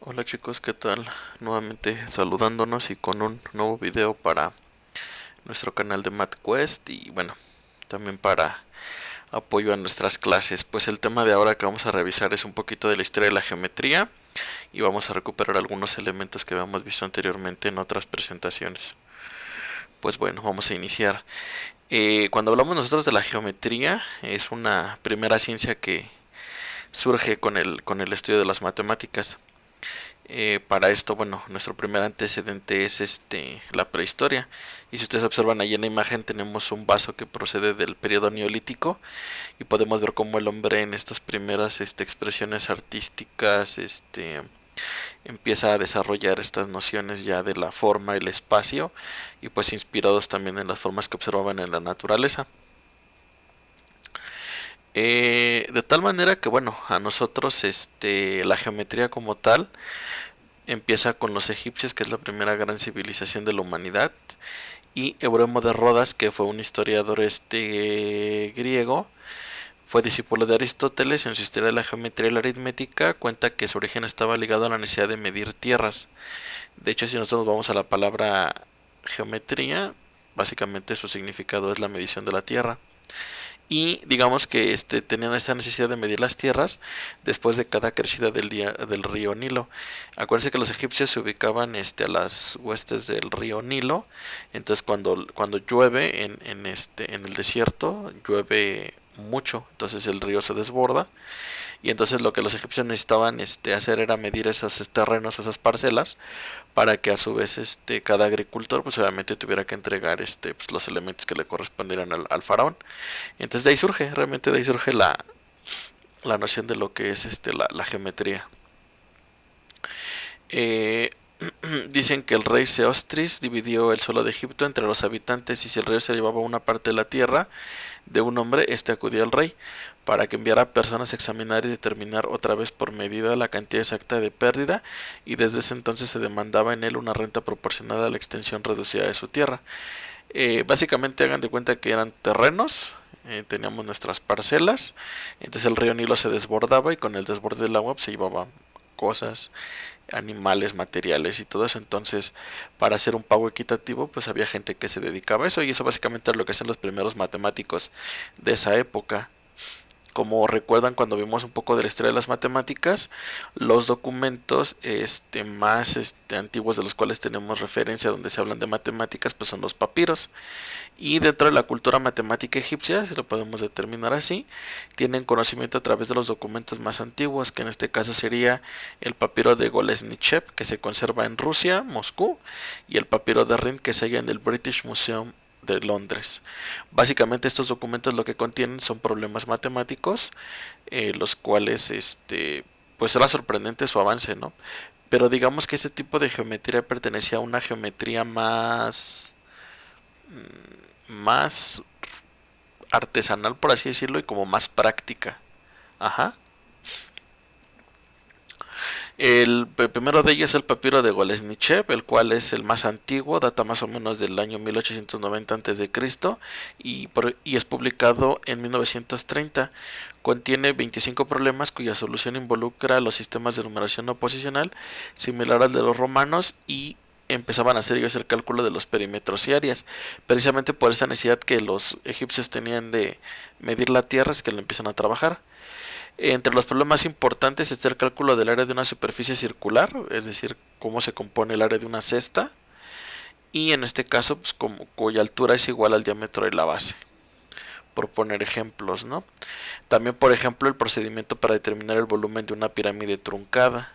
Hola chicos, ¿qué tal? Nuevamente saludándonos y con un nuevo video para nuestro canal de MathQuest y bueno, también para apoyo a nuestras clases. Pues el tema de ahora que vamos a revisar es un poquito de la historia de la geometría y vamos a recuperar algunos elementos que habíamos visto anteriormente en otras presentaciones. Pues bueno, vamos a iniciar. Cuando hablamos nosotros de la geometría, es una primera ciencia que surge con el estudio de las matemáticas. Para esto, bueno, nuestro primer antecedente es la prehistoria. Y si ustedes observan ahí en la imagen tenemos un vaso que procede del periodo neolítico y podemos ver cómo el hombre en estas primeras expresiones artísticas empieza a desarrollar estas nociones ya de la forma y el espacio y pues inspirados también en las formas que observaban en la naturaleza. De tal manera que bueno, a nosotros la geometría como tal empieza con los egipcios, que es la primera gran civilización de la humanidad, y Euremo de Rodas, que fue un historiador griego, fue discípulo de Aristóteles. En su historia de la geometría y la aritmética cuenta que su origen estaba ligado a la necesidad de medir tierras. De hecho, si nosotros vamos a la palabra geometría, básicamente su significado es la medición de la tierra. Y digamos que tenían esta necesidad de medir las tierras después de cada crecida del río Nilo. Acuérdense que los egipcios se ubicaban a las huestes del río Nilo. Entonces cuando llueve en el desierto, llueve mucho, entonces el río se desborda y entonces lo que los egipcios necesitaban hacer era medir esos terrenos, esas parcelas, para que a su vez cada agricultor pues obviamente tuviera que entregar pues, los elementos que le correspondieran al faraón. Entonces de ahí surge, realmente de ahí surge la noción de lo que es la geometría. Eh, Dicen que el rey Seostris dividió el suelo de Egipto entre los habitantes y si el rey se llevaba una parte de la tierra de un hombre, acudía al rey para que enviara personas a examinar y determinar otra vez por medida la cantidad exacta de pérdida y desde ese entonces se demandaba en él una renta proporcionada a la extensión reducida de su tierra. Básicamente hagan de cuenta que eran terrenos, teníamos nuestras parcelas, entonces el río Nilo se desbordaba y con el desborde del agua pues, se llevaba cosas, animales, materiales y todo eso. Entonces, para hacer un pago equitativo, pues había gente que se dedicaba a eso y eso básicamente es lo que hacen los primeros matemáticos de esa época. Como recuerdan cuando vimos un poco de la historia de las matemáticas, los documentos más antiguos de los cuales tenemos referencia donde se hablan de matemáticas pues son los papiros. Y dentro de la cultura matemática egipcia, si lo podemos determinar así, tienen conocimiento a través de los documentos más antiguos, que en este caso sería el papiro de Golesnichev, que se conserva en Rusia, Moscú, y el papiro de Rhind, que se halla en el British Museum de Londres. Básicamente estos documentos lo que contienen son problemas matemáticos, los cuales pues era sorprendente su avance, ¿no? Pero digamos que este tipo de geometría pertenecía a una geometría más artesanal, por así decirlo, y como más práctica. Ajá. El primero de ellos es el papiro de Golesnichev, el cual es el más antiguo, data más o menos del año 1890 a.C. Y es publicado en 1930. Contiene 25 problemas cuya solución involucra los sistemas de numeración no posicional, similar al de los romanos, y empezaban a hacer ellos el cálculo de los perímetros y áreas. Precisamente por esa necesidad que los egipcios tenían de medir la tierra es que lo empiezan a trabajar. Entre los problemas importantes está el cálculo del área de una superficie circular, es decir, cómo se compone el área de una cesta, y en este caso, pues, cuya altura es igual al diámetro de la base, por poner ejemplos, ¿no? También, por ejemplo, el procedimiento para determinar el volumen de una pirámide truncada.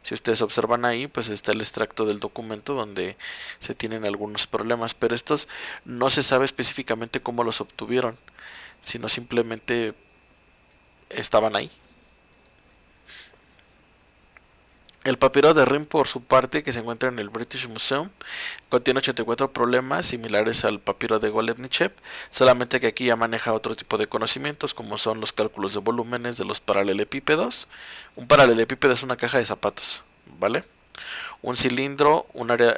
Si ustedes observan ahí, pues está el extracto del documento donde se tienen algunos problemas, pero estos no se sabe específicamente cómo los obtuvieron, sino simplemente estaban ahí. El papiro de Rim, por su parte, que se encuentra en el British Museum, contiene 84 problemas similares al papiro de Golebnichev, solamente que aquí ya maneja otro tipo de conocimientos, como son los cálculos de volúmenes de los paralelepípedos. Un paralelepípedo es una caja de zapatos, ¿vale? Un cilindro,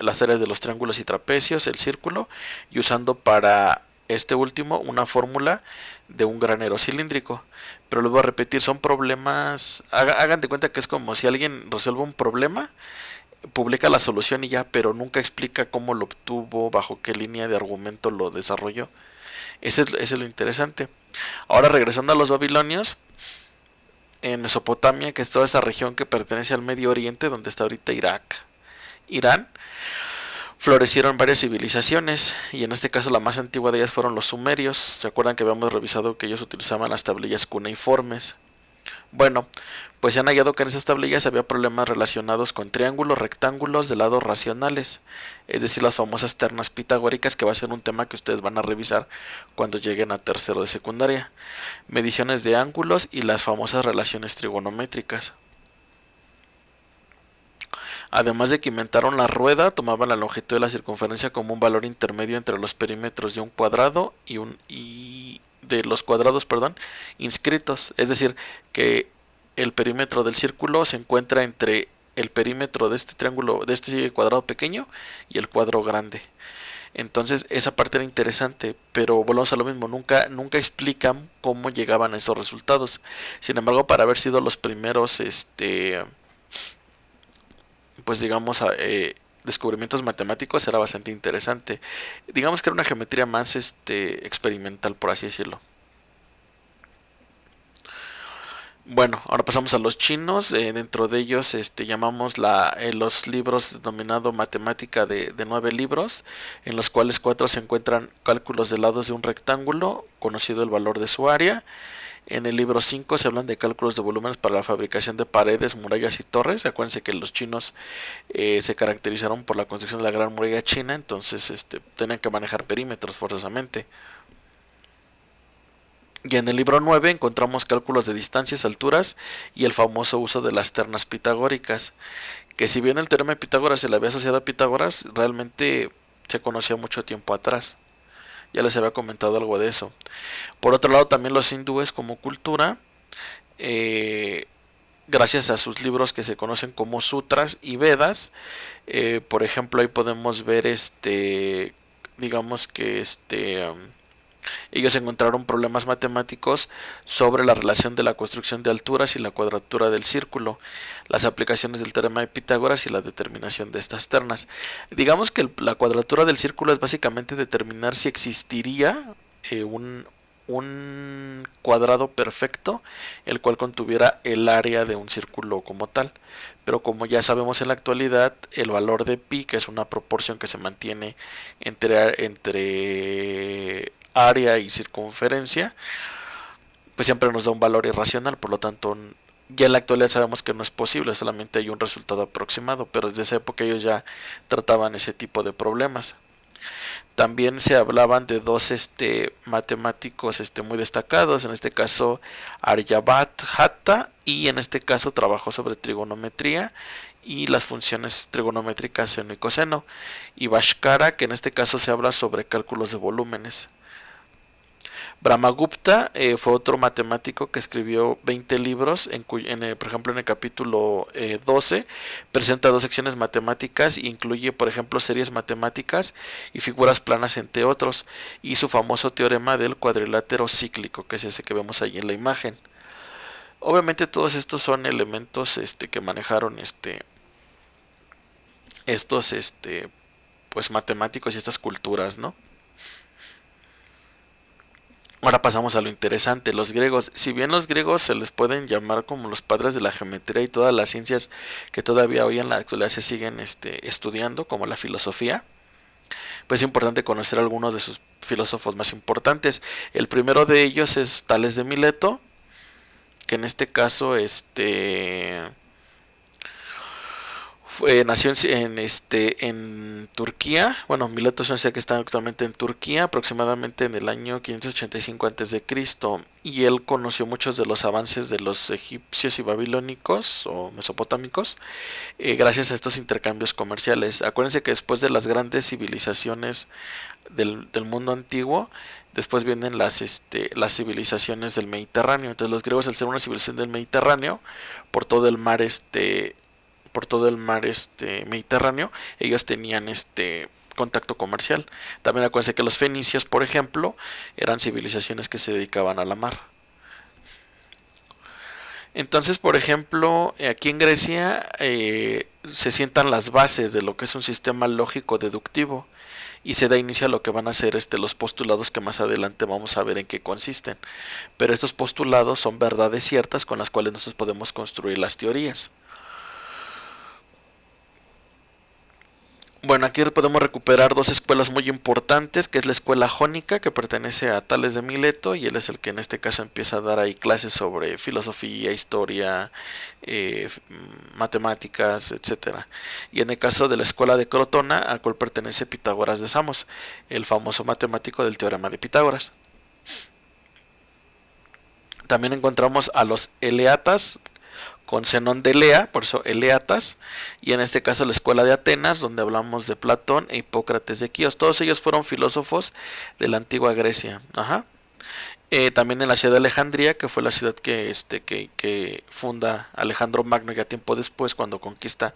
las áreas de los triángulos y trapecios, el círculo, y usando para este último una fórmula de un granero cilíndrico. Pero les voy a repetir, son problemas, hagan de cuenta que es como si alguien resuelve un problema, publica la solución y ya, pero nunca explica cómo lo obtuvo, bajo qué línea de argumento lo desarrolló. Ese es lo interesante. Ahora regresando a los babilonios, en Mesopotamia, que es toda esa región que pertenece al Medio Oriente, donde está ahorita Irak, Irán, florecieron varias civilizaciones, y en este caso la más antigua de ellas fueron los sumerios. ¿Se acuerdan que habíamos revisado que ellos utilizaban las tablillas cuneiformes? Bueno, pues se han hallado que en esas tablillas había problemas relacionados con triángulos, rectángulos de lados racionales, es decir, las famosas ternas pitagóricas, que va a ser un tema que ustedes van a revisar cuando lleguen a tercero de secundaria, mediciones de ángulos y las famosas relaciones trigonométricas. Además de que inventaron la rueda, tomaban la longitud de la circunferencia como un valor intermedio entre los perímetros de un cuadrado y de los cuadrados, perdón, inscritos. Es decir, que el perímetro del círculo se encuentra entre el perímetro de este triángulo, de este cuadrado pequeño y el cuadro grande. Entonces esa parte era interesante, pero volvemos a lo mismo, nunca explican cómo llegaban a esos resultados. Sin embargo, para haber sido los primeros, pues digamos, descubrimientos matemáticos, era bastante interesante. Digamos que era una geometría más experimental, por así decirlo. Bueno, ahora pasamos a los chinos. Dentro de ellos llamamos los libros denominado matemática de 9 libros, en los cuales 4 se encuentran cálculos de lados de un rectángulo, conocido el valor de su área. En el libro 5 se hablan de cálculos de volúmenes para la fabricación de paredes, murallas y torres. Acuérdense que los chinos se caracterizaron por la construcción de la Gran Muralla China, entonces tenían que manejar perímetros forzosamente. Y en el libro 9 encontramos cálculos de distancias, alturas y el famoso uso de las ternas pitagóricas, que si bien el teorema de Pitágoras se le había asociado a Pitágoras, realmente se conoció mucho tiempo atrás. Ya les había comentado algo de eso. Por otro lado, también los hindúes como cultura, eh, gracias a sus libros que se conocen como sutras y Vedas, por ejemplo, ahí podemos ver digamos que ellos encontraron problemas matemáticos sobre la relación de la construcción de alturas y la cuadratura del círculo, las aplicaciones del teorema de Pitágoras y la determinación de estas ternas. Digamos que la cuadratura del círculo es básicamente determinar si existiría un cuadrado perfecto, el cual contuviera el área de un círculo como tal. Pero como ya sabemos en la actualidad, el valor de pi, que es una proporción que se mantiene entre área y circunferencia, pues siempre nos da un valor irracional. Por lo tanto, ya en la actualidad sabemos que no es posible, solamente hay un resultado aproximado, pero desde esa época ellos ya trataban ese tipo de problemas. También se hablaban de dos matemáticos muy destacados, en este caso Aryabhatta, y en este caso trabajó sobre trigonometría y las funciones trigonométricas seno y coseno, y Bhaskara, que en este caso se habla sobre cálculos de volúmenes. Brahmagupta fue otro matemático que escribió 20 libros, por ejemplo en el capítulo 12 presenta 2 secciones matemáticas, incluye por ejemplo series matemáticas y figuras planas entre otros, y su famoso teorema del cuadrilátero cíclico, que es ese que vemos ahí en la imagen. Obviamente todos estos son elementos que manejaron estos pues matemáticos y estas culturas, ¿no? Ahora pasamos a lo interesante, los griegos. Si bien los griegos se les pueden llamar como los padres de la geometría y todas las ciencias que todavía hoy en la actualidad se siguen estudiando, como la filosofía, pues es importante conocer algunos de sus filósofos más importantes. El primero de ellos es Tales de Mileto, que en este caso nació en Turquía. Bueno, Mileto es una ciudad que está actualmente en Turquía, aproximadamente en el año 585 a.C., y él conoció muchos de los avances de los egipcios y babilónicos o mesopotámicos, gracias a estos intercambios comerciales. Acuérdense que después de las grandes civilizaciones del mundo antiguo, después vienen las civilizaciones del Mediterráneo. Entonces los griegos, al ser una civilización del Mediterráneo, por todo el mar Mediterráneo, ellos tenían contacto comercial. También acuérdense que los fenicios, por ejemplo, eran civilizaciones que se dedicaban a la mar. Entonces, por ejemplo, aquí en Grecia se sientan las bases de lo que es un sistema lógico deductivo y se da inicio a lo que van a ser los postulados que más adelante vamos a ver en qué consisten. Pero estos postulados son verdades ciertas con las cuales nosotros podemos construir las teorías. Bueno, aquí podemos recuperar dos escuelas muy importantes, que es la escuela jónica, que pertenece a Tales de Mileto, y él es el que en este caso empieza a dar ahí clases sobre filosofía, historia, matemáticas, etcétera. Y en el caso de la escuela de Crotona, a cual pertenece Pitágoras de Samos, el famoso matemático del teorema de Pitágoras. También encontramos a los eleatas, con Zenón de Elea, por eso Eleatas, y en este caso la escuela de Atenas, donde hablamos de Platón e Hipócrates de Quíos. Todos ellos fueron filósofos de la antigua Grecia. Ajá. También en la ciudad de Alejandría, que fue la ciudad que funda Alejandro Magno ya tiempo después, cuando conquista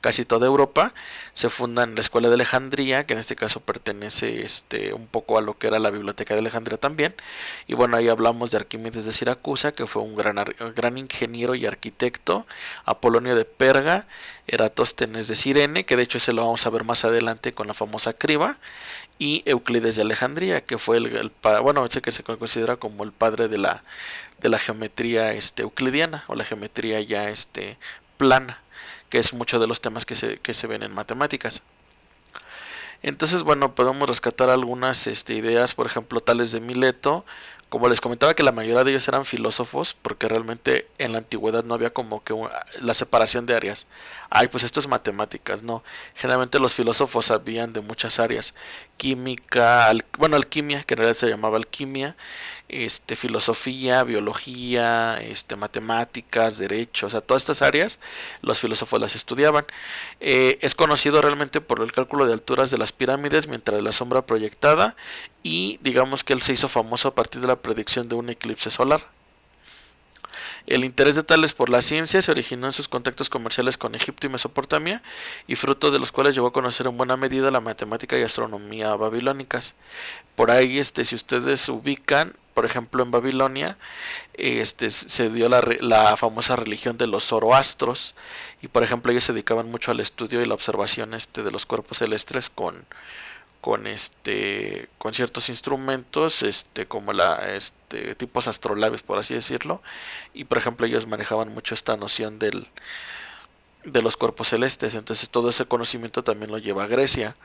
casi toda Europa, se funda en la escuela de Alejandría, que en este caso pertenece un poco a lo que era la biblioteca de Alejandría también. Y bueno, ahí hablamos de Arquímedes de Siracusa, que fue un gran ingeniero y arquitecto, Apolonio de Perga, Eratóstenes de Cirene, que de hecho ese lo vamos a ver más adelante con la famosa criba, y Euclides de Alejandría, que fue ese que se considera como el padre de la geometría euclidiana, o la geometría ya plana, que es mucho de los temas que se ven en matemáticas. Entonces, bueno, podemos rescatar algunas ideas, por ejemplo, Tales de Mileto. Como les comentaba, que la mayoría de ellos eran filósofos, porque realmente en la antigüedad no había como que la separación de áreas. Ay, pues esto es matemáticas, no. Generalmente los filósofos sabían de muchas áreas. Química, alquimia, que en realidad se llamaba alquimia, filosofía, biología, matemáticas, derecho, o sea, todas estas áreas los filósofos las estudiaban. Es conocido realmente por el cálculo de alturas de las pirámides mientras la sombra proyectada, y digamos que él se hizo famoso a partir de la predicción de un eclipse solar. El interés de Tales por la ciencia se originó en sus contactos comerciales con Egipto y Mesopotamia, y fruto de los cuales llegó a conocer en buena medida la matemática y astronomía babilónicas. Por ahí, si ustedes ubican, por ejemplo, en Babilonia, se dio la famosa religión de los zoroastros, y por ejemplo ellos se dedicaban mucho al estudio y la observación de los cuerpos celestes con ciertos instrumentos como tipos astrolabes, por así decirlo, y por ejemplo ellos manejaban mucho esta noción de los cuerpos celestes. Entonces todo ese conocimiento también lo lleva a Grecia.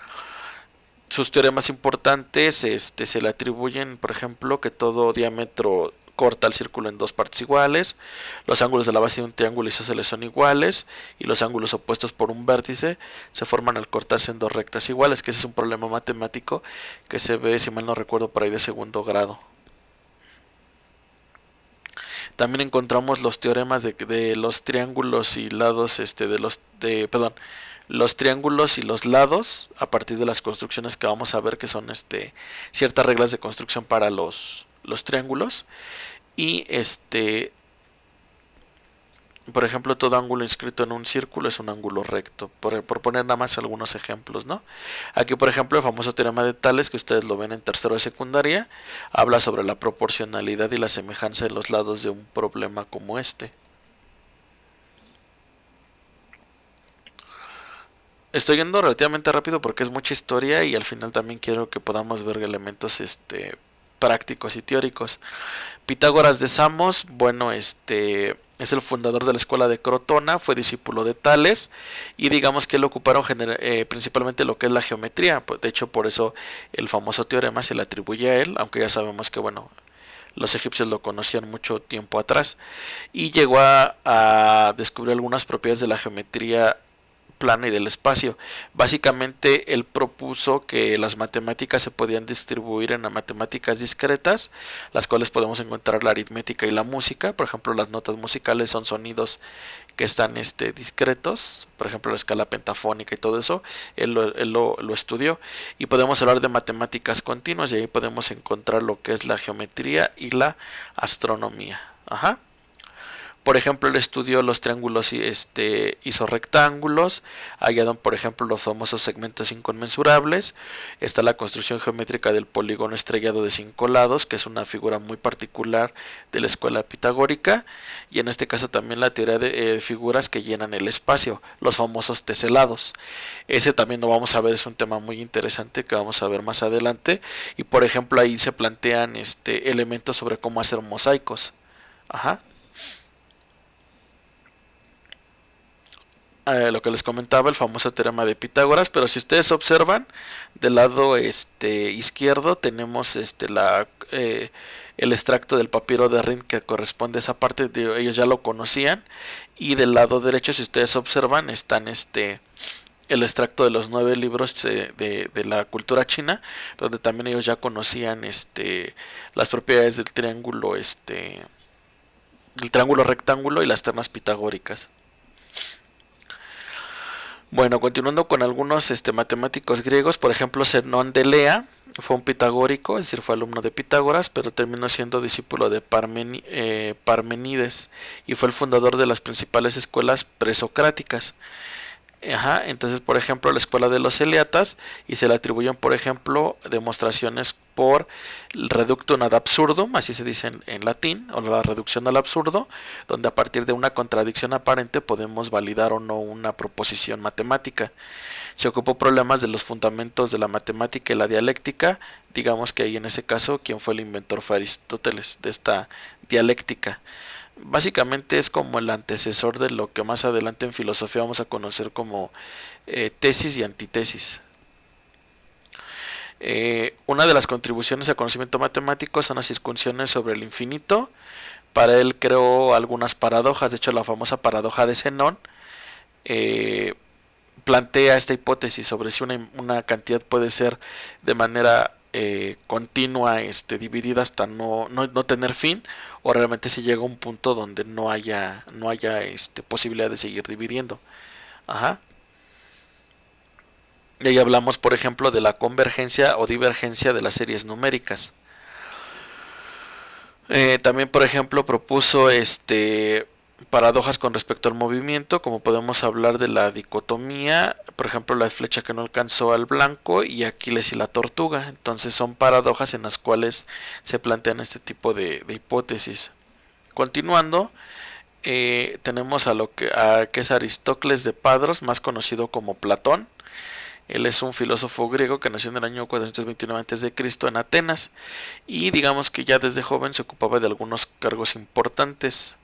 Sus teoremas importantes se le atribuyen, por ejemplo, que todo diámetro corta el círculo en dos partes iguales, los ángulos de la base de un triángulo isósceles son iguales, y los ángulos opuestos por un vértice se forman al cortarse en dos rectas iguales, que ese es un problema matemático que se ve, si mal no recuerdo, por ahí de segundo grado. También encontramos los teoremas de los triángulos y lados, los triángulos y los lados, a partir de las construcciones que vamos a ver, que son ciertas reglas de construcción para los triángulos. Y por ejemplo, todo ángulo inscrito en un círculo es un ángulo recto, por poner nada más algunos ejemplos, ¿no? Aquí, por ejemplo, el famoso teorema de Tales, que ustedes lo ven en tercero de secundaria, habla sobre la proporcionalidad y la semejanza en los lados de un problema como este. Estoy yendo relativamente rápido porque es mucha historia, y al final también quiero que podamos ver elementos prácticos y teóricos. Pitágoras de Samos, bueno, es el fundador de la escuela de Crotona, fue discípulo de Tales, y digamos que él ocuparon principalmente lo que es la geometría. De hecho, por eso el famoso teorema se le atribuye a él, aunque ya sabemos que, bueno, los egipcios lo conocían mucho tiempo atrás, y llegó a descubrir algunas propiedades de la geometría plana y del espacio. Básicamente él propuso que las matemáticas se podían distribuir en matemáticas discretas, las cuales podemos encontrar la aritmética y la música. Por ejemplo, las notas musicales son sonidos que están discretos, por ejemplo la escala pentafónica y todo eso, él lo estudió. Y podemos hablar de matemáticas continuas, y ahí podemos encontrar lo que es la geometría y la astronomía. Ajá. Por ejemplo, él estudió los triángulos isorrectángulos, hallado por ejemplo los famosos segmentos inconmensurables, está la construcción geométrica del polígono estrellado de 5 lados, que es una figura muy particular de la escuela pitagórica, y en este caso también la teoría de figuras que llenan el espacio, los famosos teselados. Ese también lo vamos a ver, es un tema muy interesante que vamos a ver más adelante, y por ejemplo ahí se plantean elementos sobre cómo hacer mosaicos. Ajá. Lo que les comentaba, el famoso teorema de Pitágoras, pero si ustedes observan del lado izquierdo tenemos el extracto del papiro de Rhind que corresponde a esa parte, ellos ya lo conocían, y del lado derecho, si ustedes observan, están el extracto de los 9 libros de la cultura china, donde también ellos ya conocían las propiedades del triángulo rectángulo y las ternas pitagóricas. Bueno, continuando con algunos matemáticos griegos, por ejemplo, Zenón de Elea fue un pitagórico, es decir, fue alumno de Pitágoras, pero terminó siendo discípulo de Parmenides y fue el fundador de las principales escuelas presocráticas. Ajá, entonces, por ejemplo, la escuela de los Eleatas, y se le atribuyen, por ejemplo, demostraciones por el reductum ad absurdum, así se dice en latín, o la reducción al absurdo, donde a partir de una contradicción aparente podemos validar o no una proposición matemática. Se ocupó problemas de los fundamentos de la matemática y la dialéctica, digamos que ahí en ese caso, quien fue el inventor fue Aristóteles, de esta dialéctica. Básicamente es como el antecesor de lo que más adelante en filosofía vamos a conocer como tesis y antitesis. Una de las contribuciones al conocimiento matemático son las discusiones sobre el infinito. Para él creó algunas paradojas, de hecho la famosa paradoja de Zenón plantea esta hipótesis sobre si una cantidad puede ser de manera continua, dividida hasta no tener fin, o realmente se llega a un punto donde no haya posibilidad de seguir dividiendo. Ajá. Y ahí hablamos, por ejemplo, de la convergencia o divergencia de las series numéricas. También, por ejemplo, propuso paradojas con respecto al movimiento, como podemos hablar de la dicotomía, por ejemplo, la flecha que no alcanzó al blanco y Aquiles y la tortuga. Entonces son paradojas en las cuales se plantean este tipo de hipótesis. Continuando, tenemos a que es Aristócles de Padros, más conocido como Platón. Él es un filósofo griego que nació en el año 429 a.C. en Atenas, y digamos que ya desde joven se ocupaba de algunos cargos importantes.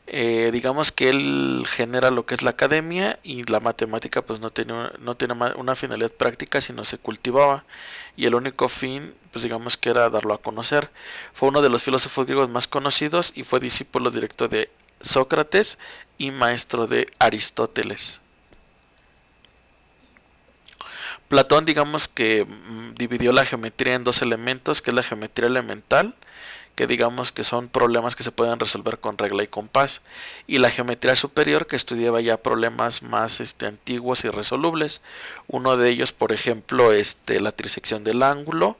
Digamos que él genera lo que es la academia, y la matemática pues no tiene una finalidad práctica, sino se cultivaba, y el único fin pues digamos que era darlo a conocer. Fue uno de los filósofos griegos más conocidos y fue discípulo directo de Sócrates y maestro de Aristóteles. Platón, digamos que dividió la geometría en 2 elementos, que es la geometría elemental, que digamos que son problemas que se pueden resolver con regla y compás, y la geometría superior, que estudiaba ya problemas más antiguos y resolubles. Uno de ellos, por ejemplo, la trisección del ángulo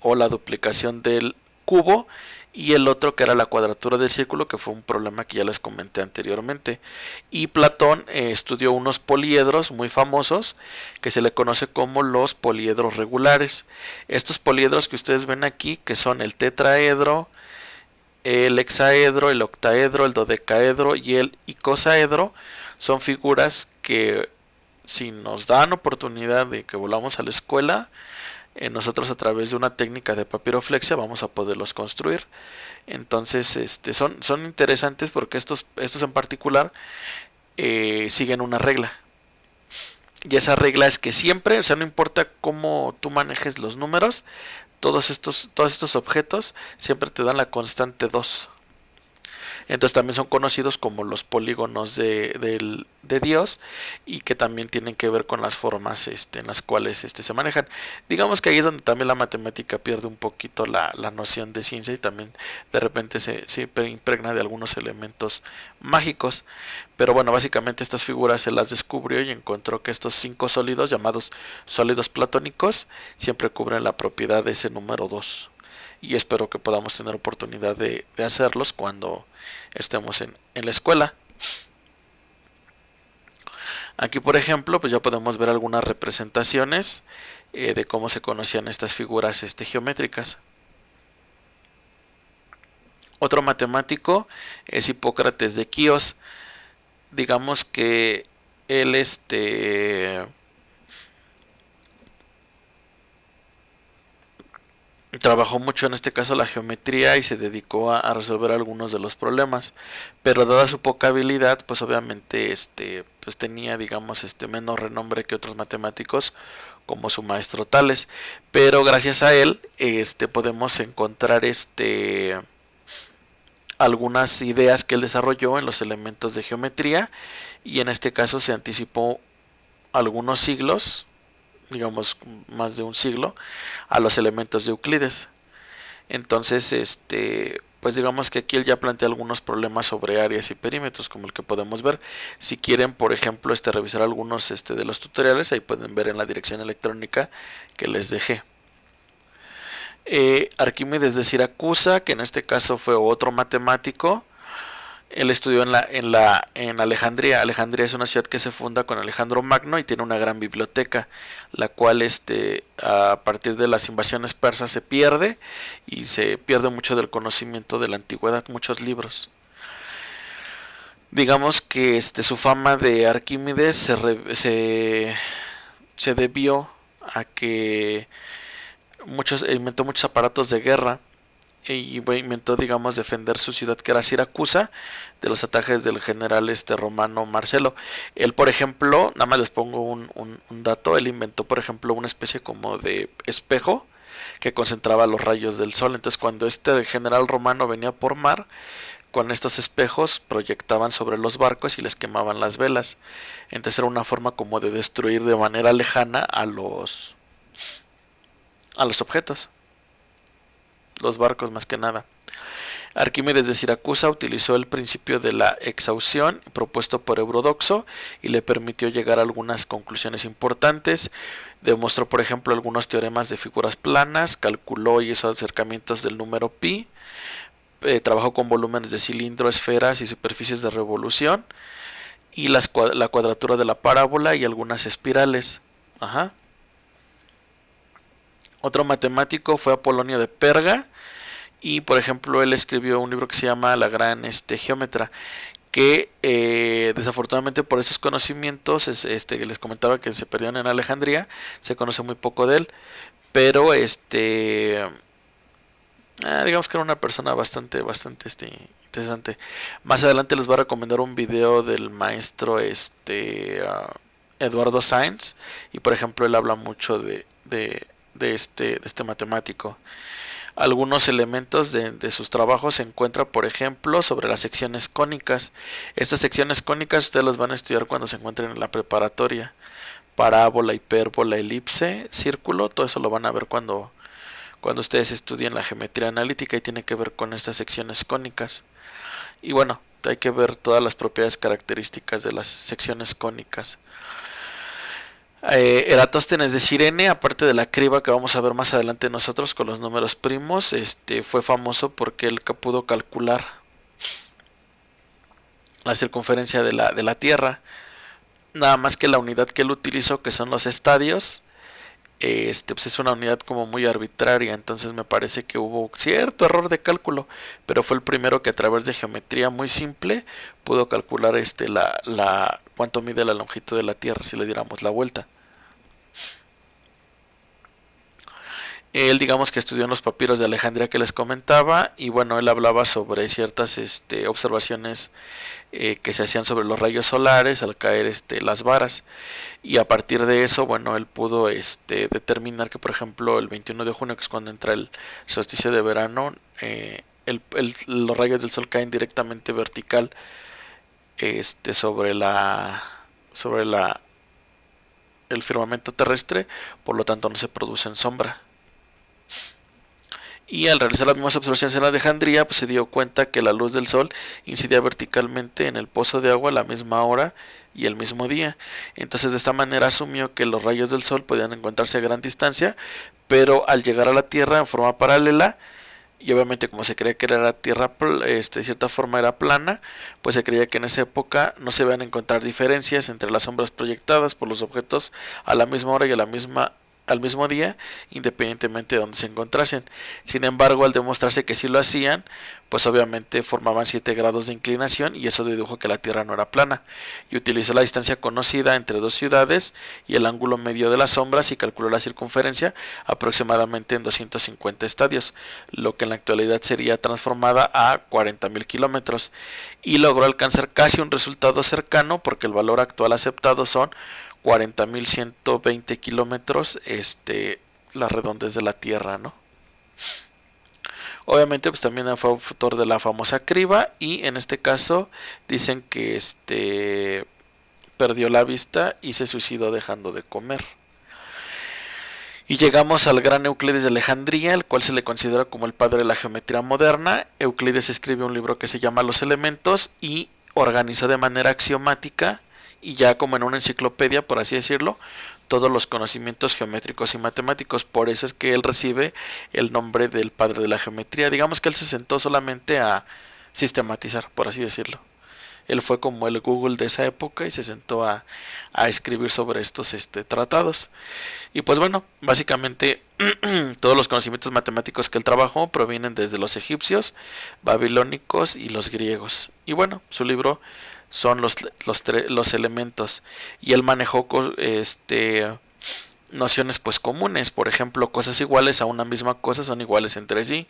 o la duplicación del cubo, y el otro que era la cuadratura del círculo, que fue un problema que ya les comenté anteriormente. Y Platón estudió unos poliedros muy famosos que se le conoce como los poliedros regulares. Estos poliedros que ustedes ven aquí, que son el tetraedro, el hexaedro, el octaedro, el dodecaedro y el icosaedro, son figuras que, si nos dan oportunidad de que volvamos a la escuela, nosotros a través de una técnica de papiroflexia vamos a poderlos construir. Entonces son interesantes porque estos en particular siguen una regla, y esa regla es que siempre, o sea, no importa cómo tú manejes los números, todos estos objetos siempre te dan la constante 2. Entonces también son conocidos como los polígonos de Dios, y que también tienen que ver con las formas en las cuales se manejan. Digamos que ahí es donde también la matemática pierde un poquito la noción de ciencia, y también de repente se impregna de algunos elementos mágicos. Pero bueno, básicamente estas figuras se las descubrió y encontró que estos 5 sólidos, llamados sólidos platónicos, siempre cubren la propiedad de ese número 2. y espero que podamos tener oportunidad de hacerlos cuando estemos en la escuela. Aquí, por ejemplo, pues ya podemos ver algunas representaciones de cómo se conocían estas figuras geométricas. Otro matemático es Hipócrates de Quíos. Digamos que él trabajó mucho en este caso la geometría y se dedicó a resolver algunos de los problemas, pero dada su poca habilidad, pues obviamente pues tenía, digamos, menos renombre que otros matemáticos como su maestro Tales, pero gracias a él podemos encontrar algunas ideas que él desarrolló en los elementos de geometría, y en este caso se anticipó algunos siglos, digamos más de un siglo, a los elementos de Euclides. Entonces, pues digamos que aquí él ya plantea algunos problemas sobre áreas y perímetros, como el que podemos ver. Si quieren, por ejemplo, revisar algunos de los tutoriales, ahí pueden ver en la dirección electrónica que les dejé. Arquímedes de Siracusa, que en este caso fue otro matemático. Él estudió en Alejandría. Alejandría es una ciudad que se funda con Alejandro Magno y tiene una gran biblioteca, la cual a partir de las invasiones persas se pierde, y se pierde mucho del conocimiento de la antigüedad, muchos libros. Digamos que su fama de Arquímedes se debió a que inventó muchos aparatos de guerra y inventó, digamos, defender su ciudad, que era Siracusa, de los ataques del general romano Marcelo. Él, por ejemplo, nada más les pongo un dato, él inventó, por ejemplo, una especie como de espejo que concentraba los rayos del sol. Entonces, cuando este general romano venía por mar, con estos espejos proyectaban sobre los barcos y les quemaban las velas. Entonces era una forma como de destruir de manera lejana a los objetos, los barcos más que nada. Arquímedes de Siracusa utilizó el principio de la exhaustión propuesto por Eurodoxo y le permitió llegar a algunas conclusiones importantes. Demostró, por ejemplo, algunos teoremas de figuras planas, calculó y hizo acercamientos del número pi, trabajó con volúmenes de cilindro, esferas y superficies de revolución, y la cuadratura de la parábola y algunas espirales. Ajá. Otro matemático fue Apolonio de Perga, y por ejemplo él escribió un libro que se llama La Gran Geómetra, que desafortunadamente por esos conocimientos les comentaba que se perdieron en Alejandría, se conoce muy poco de él, pero digamos que era una persona bastante interesante. Más adelante les voy a recomendar un video del maestro Eduardo Sainz, y por ejemplo él habla mucho de este matemático. Algunos elementos de sus trabajos se encuentran, por ejemplo, sobre las secciones cónicas. Estas secciones cónicas ustedes las van a estudiar cuando se encuentren en la preparatoria. Parábola, hipérbola, elipse, círculo, todo eso lo van a ver cuando ustedes estudien la geometría analítica, y tiene que ver con estas secciones cónicas. Y bueno, hay que ver todas las propiedades características de las secciones cónicas. Eratóstenes de Cirene, aparte de la criba que vamos a ver más adelante nosotros con los números primos, fue famoso porque él pudo calcular la circunferencia de la Tierra. Nada más que la unidad que él utilizó, que son los estadios, pues es una unidad como muy arbitraria. Entonces me parece que hubo cierto error de cálculo, pero fue el primero que a través de geometría muy simple pudo calcular cuánto mide la longitud de la Tierra si le diéramos la vuelta. Él, digamos que estudió en los papiros de Alejandría que les comentaba, y bueno, él hablaba sobre ciertas observaciones que se hacían sobre los rayos solares al caer las varas, y a partir de eso, bueno, él pudo determinar que, por ejemplo, el 21 de junio, que es cuando entra el solsticio de verano, los rayos del sol caen directamente vertical sobre el firmamento terrestre, por lo tanto no se producen sombra. Y al realizar las mismas observaciones en Alejandría, pues se dio cuenta que la luz del sol incidía verticalmente en el pozo de agua a la misma hora y el mismo día. Entonces de esta manera asumió que los rayos del sol podían encontrarse a gran distancia, pero al llegar a la Tierra en forma paralela, y obviamente como se creía que era la Tierra de cierta forma era plana, pues se creía que en esa época no se iban a encontrar diferencias entre las sombras proyectadas por los objetos a la misma hora y al mismo día, independientemente de donde se encontrasen. Sin embargo, al demostrarse que sí lo hacían, pues obviamente formaban 7 grados de inclinación y eso dedujo que la Tierra no era plana, y utilizó la distancia conocida entre dos ciudades y el ángulo medio de las sombras y calculó la circunferencia aproximadamente en 250 estadios, lo que en la actualidad sería transformada a 40.000 kilómetros, y logró alcanzar casi un resultado cercano porque el valor actual aceptado son 40.120 kilómetros, la redondez de la Tierra, ¿no? Obviamente, pues también fue autor de la famosa criba y en este caso dicen que perdió la vista y se suicidó dejando de comer. Y llegamos al gran Euclides de Alejandría, el cual se le considera como el padre de la geometría moderna. Euclides escribe un libro que se llama Los Elementos y organizó de manera axiomática y ya como en una enciclopedia, por así decirlo, todos los conocimientos geométricos y matemáticos. Por eso es que él recibe el nombre del padre de la geometría. Digamos que él se sentó solamente a sistematizar, por así decirlo. Él fue como el Google de esa época y se sentó a escribir sobre estos tratados. Y pues bueno, básicamente todos los conocimientos matemáticos que él trabajó provienen desde los egipcios, babilónicos y los griegos. Y bueno, su libro son los elementos, y él manejó nociones pues comunes. Por ejemplo, cosas iguales a una misma cosa son iguales entre sí.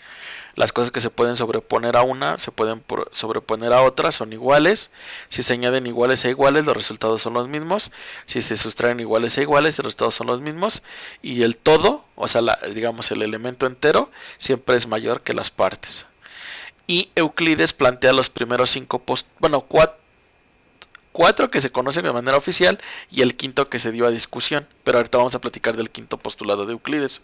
Las cosas que se pueden sobreponer a una se pueden sobreponer a otra, son iguales. Si se añaden iguales a iguales, los resultados son los mismos. Si se sustraen iguales a iguales, los resultados son los mismos. Y el todo, o sea, digamos el elemento entero, siempre es mayor que las partes. Y Euclides plantea los primeros 5 cuatro que se conocen de manera oficial y el quinto que se dio a discusión, pero ahorita vamos a platicar del quinto postulado de Euclides.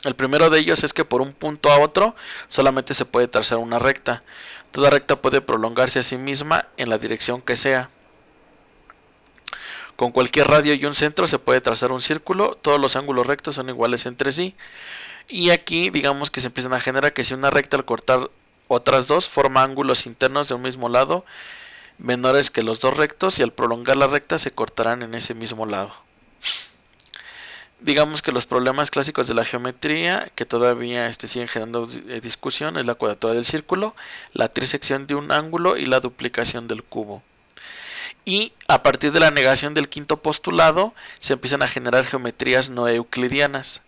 El primero de ellos es que por un punto a otro solamente se puede trazar una recta. Toda recta puede prolongarse a sí misma en la dirección que sea. Con cualquier radio y un centro se puede trazar un círculo, todos los ángulos rectos son iguales entre sí. Y aquí digamos que se empiezan a generar que si una recta al cortar otras dos forma ángulos internos de un mismo lado menores que los dos rectos, y al prolongar la recta se cortarán en ese mismo lado. Digamos que los problemas clásicos de la geometría que todavía siguen generando discusión es la cuadratura del círculo, la trisección de un ángulo y la duplicación del cubo. Y a partir de la negación del quinto postulado se empiezan a generar geometrías no euclidianas.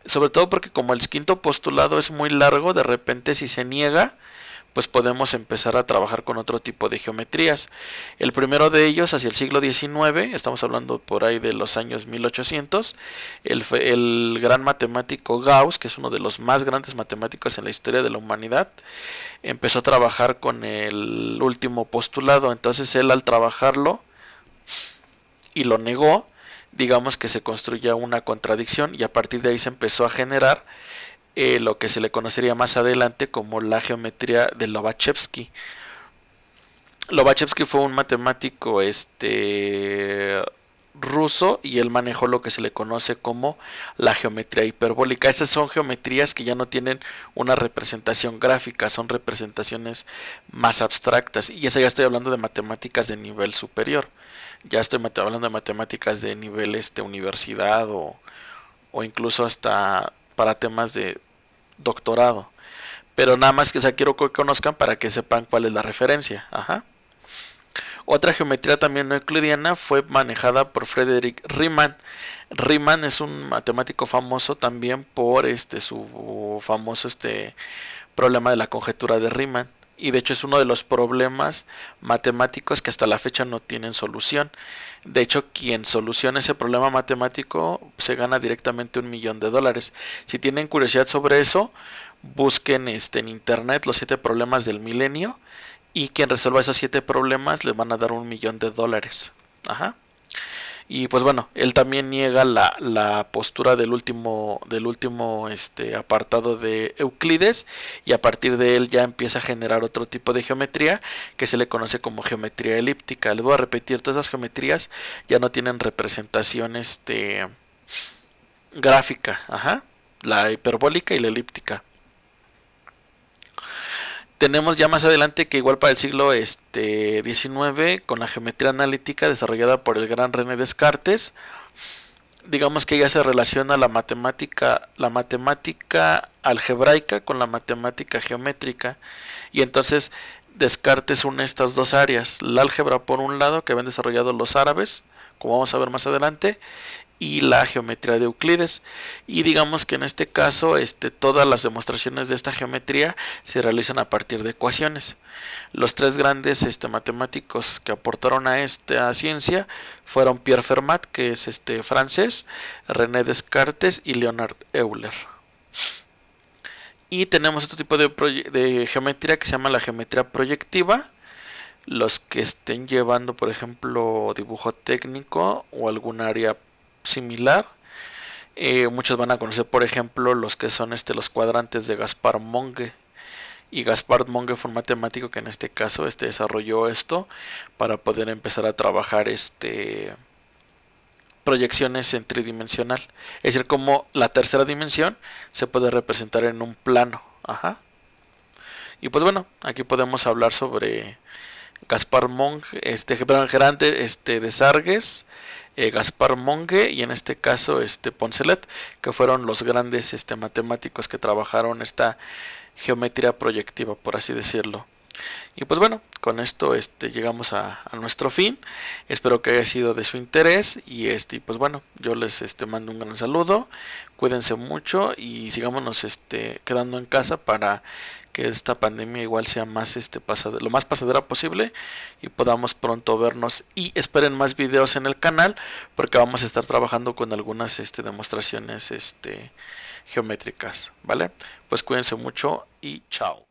Sobre todo porque como el quinto postulado es muy largo, de repente si se niega, pues podemos empezar a trabajar con otro tipo de geometrías. El primero de ellos, hacia el siglo XIX, estamos hablando por ahí de los años 1800, el gran matemático Gauss, que es uno de los más grandes matemáticos en la historia de la humanidad, empezó a trabajar con el último postulado. Entonces él, al trabajarlo y lo negó, digamos que se construye una contradicción, y a partir de ahí se empezó a generar lo que se le conocería más adelante como la geometría de Lobachevsky. Lobachevsky fue un matemático ruso, y él manejó lo que se le conoce como la geometría hiperbólica. Estas son geometrías que ya no tienen una representación gráfica, son representaciones más abstractas, y esa ya estoy hablando de matemáticas de nivel superior. Ya estoy hablando de matemáticas de nivel universidad o incluso hasta para temas de doctorado. Pero nada más que quiero que conozcan para que sepan cuál es la referencia. Otra geometría también no euclidiana fue manejada por Frederick Riemann. Riemann es un matemático famoso también por su famoso problema de la conjetura de Riemann. Y de hecho es uno de los problemas matemáticos que hasta la fecha no tienen solución. De hecho, quien soluciona ese problema matemático se gana directamente $1.000.000. Si tienen curiosidad sobre eso, busquen en internet los 7 problemas del milenio, y quien resuelva esos 7 problemas les van a dar $1.000.000. Y pues bueno, él también niega la postura del último apartado de Euclides, y a partir de él ya empieza a generar otro tipo de geometría que se le conoce como geometría elíptica. Les voy a repetir, todas esas geometrías ya no tienen representación gráfica. la hiperbólica y la elíptica. Tenemos ya más adelante que igual para el siglo XIX, con la geometría analítica desarrollada por el gran René Descartes, digamos que ya se relaciona la matemática algebraica con la matemática geométrica, y entonces Descartes une estas dos áreas, la álgebra por un lado, que habían desarrollado los árabes, como vamos a ver más adelante, y la geometría de Euclides. Y digamos que en este caso todas las demostraciones de esta geometría se realizan a partir de ecuaciones. Los tres grandes matemáticos que aportaron a esta ciencia fueron Pierre Fermat, que es francés, René Descartes y Leonard Euler. Y tenemos otro tipo de geometría que se llama la geometría proyectiva. Los que estén llevando, por ejemplo, dibujo técnico o algún área similar, muchos van a conocer, por ejemplo, los que son los cuadrantes de Gaspar Monge. Y Gaspar Monge fue un matemático que en este caso desarrolló esto para poder empezar a trabajar proyecciones en tridimensional. Es decir, como la tercera dimensión se puede representar en un plano. Ajá. Y pues bueno, aquí podemos hablar sobre Gaspar Monge, Gerante de Sargues, Gaspar Monge y en este caso Poncelet, que fueron los grandes matemáticos que trabajaron esta geometría proyectiva, por así decirlo. Y pues bueno, con esto llegamos a nuestro fin. Espero que haya sido de su interés y pues bueno, yo les mando un gran saludo. Cuídense mucho y sigámonos quedando en casa para que esta pandemia igual sea más lo más pasadera posible y podamos pronto vernos, y esperen más videos en el canal porque vamos a estar trabajando con algunas demostraciones geométricas, ¿vale? Pues cuídense mucho y chao.